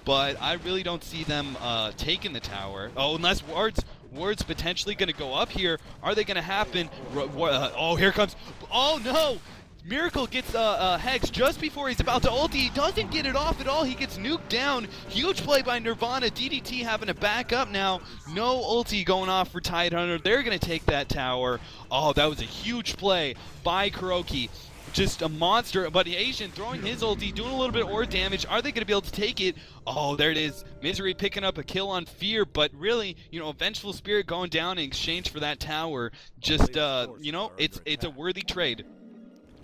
But I really don't see them taking the tower. Oh, unless Ward's potentially going to go up here. Are they going to happen? Oh, here comes. Oh, no! Miracle gets Hex just before he's about to ulti. He doesn't get it off at all. He gets nuked down. Huge play by Nirvana. DDT having to back up now. No ulti going off for Tidehunter. They're going to take that tower. Oh, that was a huge play by Kuroki. Just a monster, but Asian throwing his ulti, doing a little bit of ore damage. Are they going to be able to take it? Oh, there it is. Misery picking up a kill on Fear, but really, you know, Vengeful Spirit going down in exchange for that tower. Just, you know, it's a worthy trade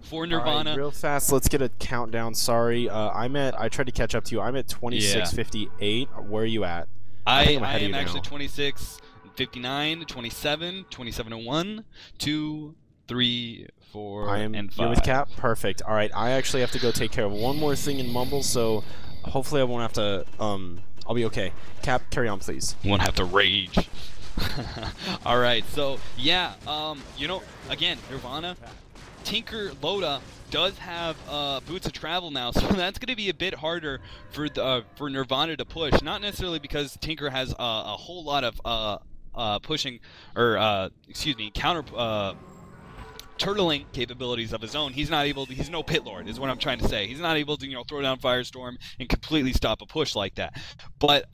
for Nirvana. Right, real fast, let's get a countdown. Sorry, I tried to catch up to you. I'm at 26:58. Where are you at? I am actually 26:59, 27, 27:01, 2, 3, 4, and 5. You're with Cap? Perfect. All right, I actually have to go take care of one more thing in Mumble, so hopefully I won't have to, I'll be okay. Cap, carry on, please. Won't have to rage. All right, so, yeah, you know, again, Nirvana, Tinker, Loda does have boots of travel now, so that's going to be a bit harder for Nirvana to push. Not necessarily because Tinker has a whole lot of pushing, or, excuse me, counter turtling capabilities of his own. He's not able to, he's no pit lord is what I'm trying to say. He's not able to, you know, throw down Firestorm and completely stop a push like that. But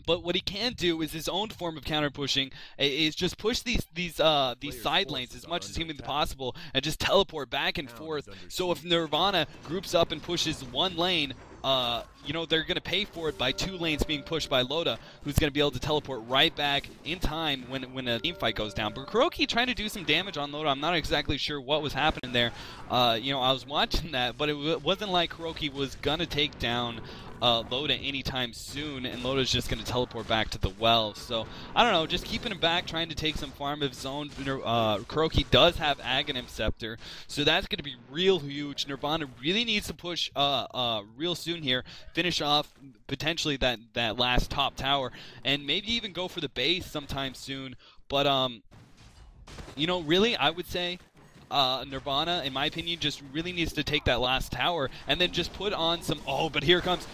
what he can do is his own form of counter pushing is just push these side lanes as much as humanly possible and just teleport back and forth. So if Nirvana groups up and pushes one lane, you know, they're going to pay for it by 2 lanes being pushed by Loda, who's going to be able to teleport right back in time when a team fight goes down. But Kuroki trying to do some damage on Loda. I'm not exactly sure what was happening there. You know, I was watching that, but it wasn't like Kuroki was going to take down Loda anytime soon, and Loda's just going to teleport back to the well. So, I don't know, just keeping him back, trying to take some farm of his own. Kuroki does have Aghanim Scepter, so that's going to be real huge. Nirvana really needs to push real soon here, finish off potentially that last top tower, and maybe even go for the base sometime soon. But, you know, really, I would say Nirvana, in my opinion, just really needs to take that last tower and then just put on some... Oh, but here comes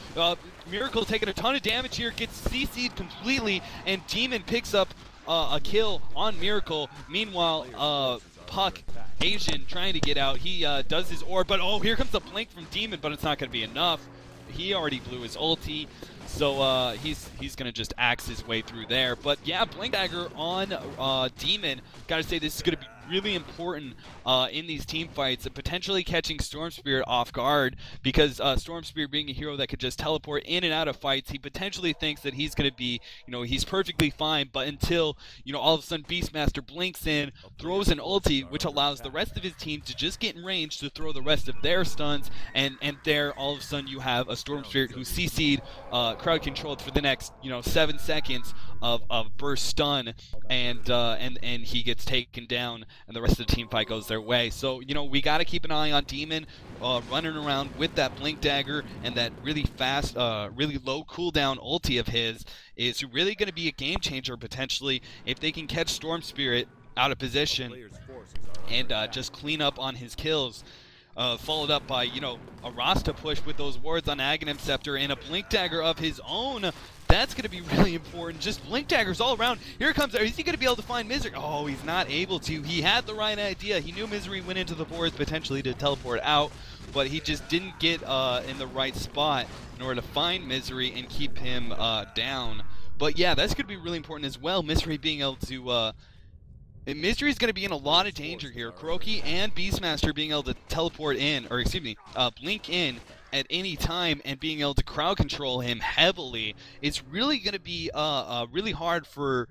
Miracle taking a ton of damage here, gets CC'd completely, and Demon picks up a kill on Miracle. Meanwhile, Puck, Asian, trying to get out. He does his orb, but oh, here comes the blink from Demon, but it's not going to be enough. He already blew his ulti, so he's going to just axe his way through there. But yeah, Blink Dagger on Demon. Gotta say, this is going to be really important in these team fights, and potentially catching Storm Spirit off guard, because Storm Spirit being a hero that could just teleport in and out of fights, he potentially thinks that he's going to be, you know, he's perfectly fine, but until, you know, all of a sudden Beastmaster blinks in, throws an ulti, which allows the rest of his team to just get in range to throw the rest of their stuns, and there all of a sudden you have a Storm Spirit who's CC'd, crowd controlled for the next, you know, 7 seconds of burst stun, and he gets taken down, and the rest of the team fight goes their way. So, you know, we got to keep an eye on Demon running around with that Blink Dagger, and that really fast, really low cooldown ulti of his is really going to be a game changer potentially if they can catch Storm Spirit out of position and just clean up on his kills. Followed up by, you know, a Rasta push with those wards on Aghanim Scepter and a Blink Dagger of his own. That's going to be really important. Just Blink Daggers all around. Here comes, is he going to be able to find Misery? Oh, he's not able to. He had the right idea. He knew Misery went into the forest potentially to teleport out, but he just didn't get in the right spot in order to find Misery and keep him down. But yeah, that's going to be really important as well. Misery being able to... Misery is going to be in a lot of danger here. Kuroki and Beastmaster being able to teleport in, or excuse me, blink in at any time and being able to crowd control him heavily. It's really going to be really hard for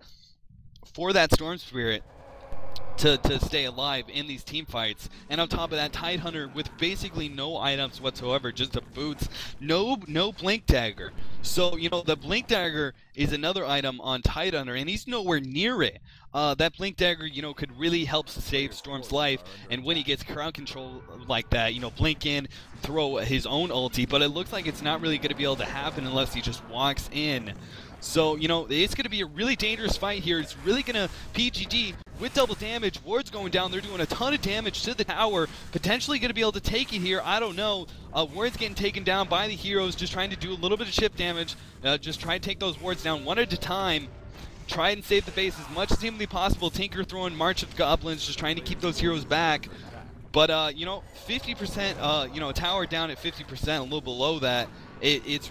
that Storm Spirit to stay alive in these team fights. And on top of that, Tidehunter with basically no items whatsoever, just the boots, no Blink Dagger. So, you know, the Blink Dagger is another item on Tidehunter, and he's nowhere near it. That Blink Dagger, you know, could really help save Storm's life, and when he gets crowd control like that, you know, blink in, throw his own ulti, but it looks like it's not really going to be able to happen unless he just walks in. So, you know, it's going to be a really dangerous fight here. It's really going to PGD with double damage. Ward's going down. They're doing a ton of damage to the tower. Potentially going to be able to take it here. I don't know. Ward's getting taken down by the heroes, just trying to do a little bit of chip damage. Just try to take those wards down one at a time. Try and save the base as much as humanly possible. Tinker throwing March of Goblins, just trying to keep those heroes back. But, you know, 50%, you know, a tower down at 50%, a little below that, it's,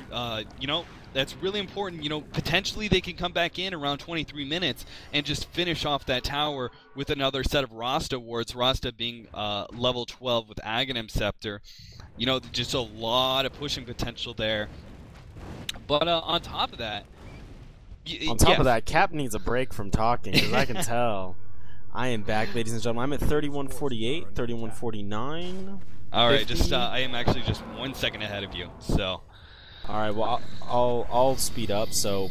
you know, that's really important. You know, potentially they can come back in around 23 minutes and just finish off that tower with another set of Rasta wards. Rasta being level 12 with Aghanim Scepter. You know, just a lot of pushing potential there. But on top of that, on top of that, Cap needs a break from talking, because I can tell. I am back, ladies and gentlemen. I'm at 31:48, 31:49. All right, just I am actually just 1 second ahead of you. So. All right, well, I'll speed up. So,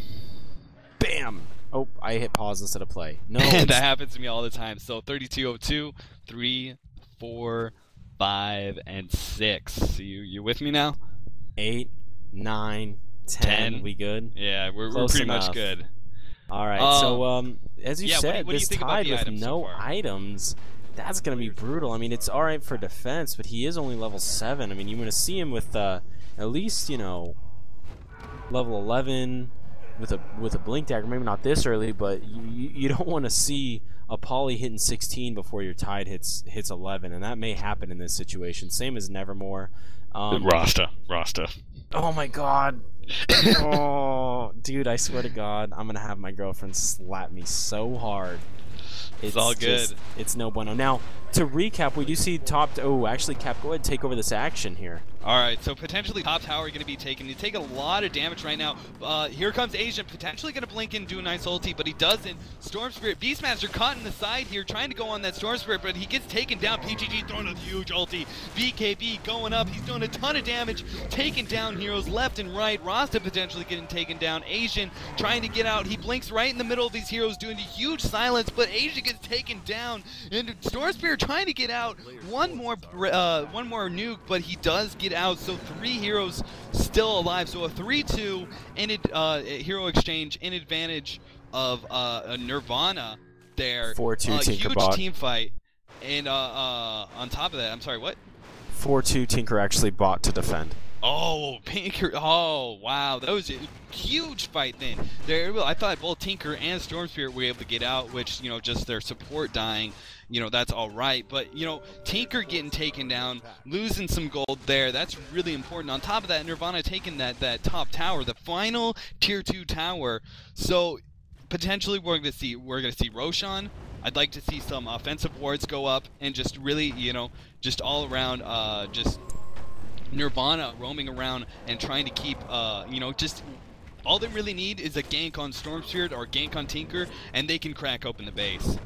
bam! Oh, I hit pause instead of play. No, that happens to me all the time. So 32:02, 3, 4, 5, and 6. You with me now? 8, 9, 10. We good? Yeah, we're pretty much good. All right. So, as you said, this Tide with no items. That's gonna be brutal. I mean, it's all right for defense, but he is only level 7. I mean, you want to see him with at least, you know, level 11 with a Blink Dagger. Maybe not this early, but you don't want to see a Poly hitting 16 before your Tide hits 11, and that may happen in this situation. Same as Nevermore. Rasta. Oh my God. Oh, dude, I swear to God, I'm gonna have my girlfriend slap me so hard. It's all good. It's no bueno. Now, to recap, we do see top... Oh, actually, Cap, go ahead and take over this action here. All right, so potentially top tower going to be taken. You take a lot of damage right now. Here comes Asian, potentially going to blink in and do a nice ulti, but he doesn't. Storm Spirit, Beastmaster caught in the side here, trying to go on that Storm Spirit, but he gets taken down. PGG throwing a huge ulti. BKB going up. He's doing a ton of damage, taking down heroes left and right. Rasta potentially getting taken down. Asian trying to get out. He blinks right in the middle of these heroes, doing a huge silence, but Asian gets taken down. And Storm Spirit trying to get out. One more nuke, but he does get out. So 3 heroes still alive. So a 3-2 in hero exchange in advantage of a Nirvana there. 4-2 Tinker huge bot. Team fight. And on top of that, I'm sorry, what? 4-2 Tinker actually bought to defend. Oh, Tinker! Oh, wow, that was a huge fight then. I thought both Tinker and Storm Spirit were able to get out, which, you know, just their support dying, you know, that's all right. But, you know, Tinker getting taken down, losing some gold there, that's really important. On top of that, Nirvana taking that top tower, the final tier 2 tower. So potentially we're going to see Roshan. I'd like to see some offensive wards go up and just really, you know, just all around, just Nirvana roaming around and trying to keep, you know, just all they really need is a gank on Storm Spirit or gank on Tinker, and they can crack open the base.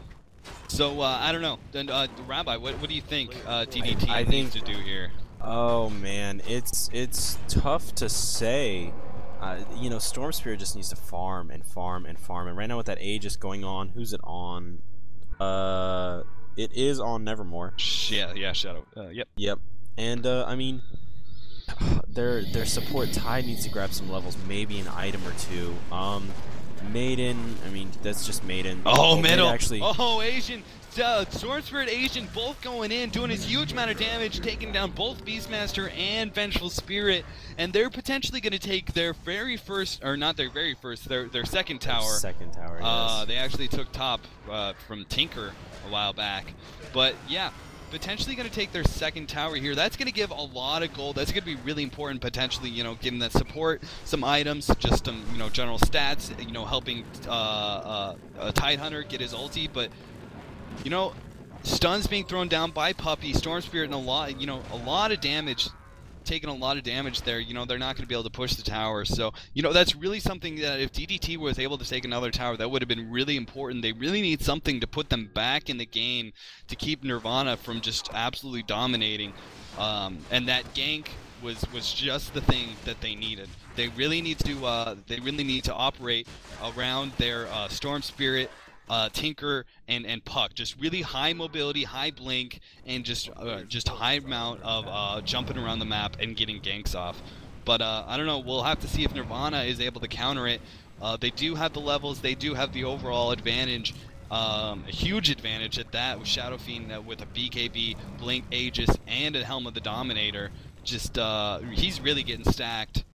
So I don't know. Then Rabbi, what do you think DDT needs to do here? Oh man, it's tough to say. You know, Storm Spirit just needs to farm and farm and farm. And right now with that Aegis going on, who's it on? It is on Nevermore. Yeah, Shadow. Yep. And I mean, their support Tide needs to grab some levels, maybe an item or two. Maiden, I mean, that's just Maiden. Oh, middle. Actually. Oh, Asian. Storm Spirit, Asian, both going in, doing his huge amount of damage, taking down both Beastmaster and Vengeful Spirit, and they're potentially going to take their very first, or not their very first, their second tower. Second tower, yes. They actually took top from Tinker a while back, but yeah. Potentially going to take their second tower here. That's going to give a lot of gold. That's going to be really important, potentially, you know, giving that support, some items, just some, you know, general stats, you know, helping Tidehunter get his ulti. But, you know, stuns being thrown down by Puppy, Storm Spirit, and a lot of damage, taking a lot of damage there. You know, they're not going to be able to push the tower. So, you know, that's really something that if DDT was able to take another tower, that would have been really important. They really need something to put them back in the game to keep Nirvana from just absolutely dominating. And that gank was just the thing that they needed. They really need to operate around their Storm Spirit, Tinker, and Puck. Just really high mobility, high blink, and just high amount of jumping around the map and getting ganks off. But I don't know. We'll have to see if Nirvana is able to counter it. They do have the levels. They do have the overall advantage. A huge advantage at that with Shadow Fiend with a BKB, Blink, Aegis, and a Helm of the Dominator. Just he's really getting stacked.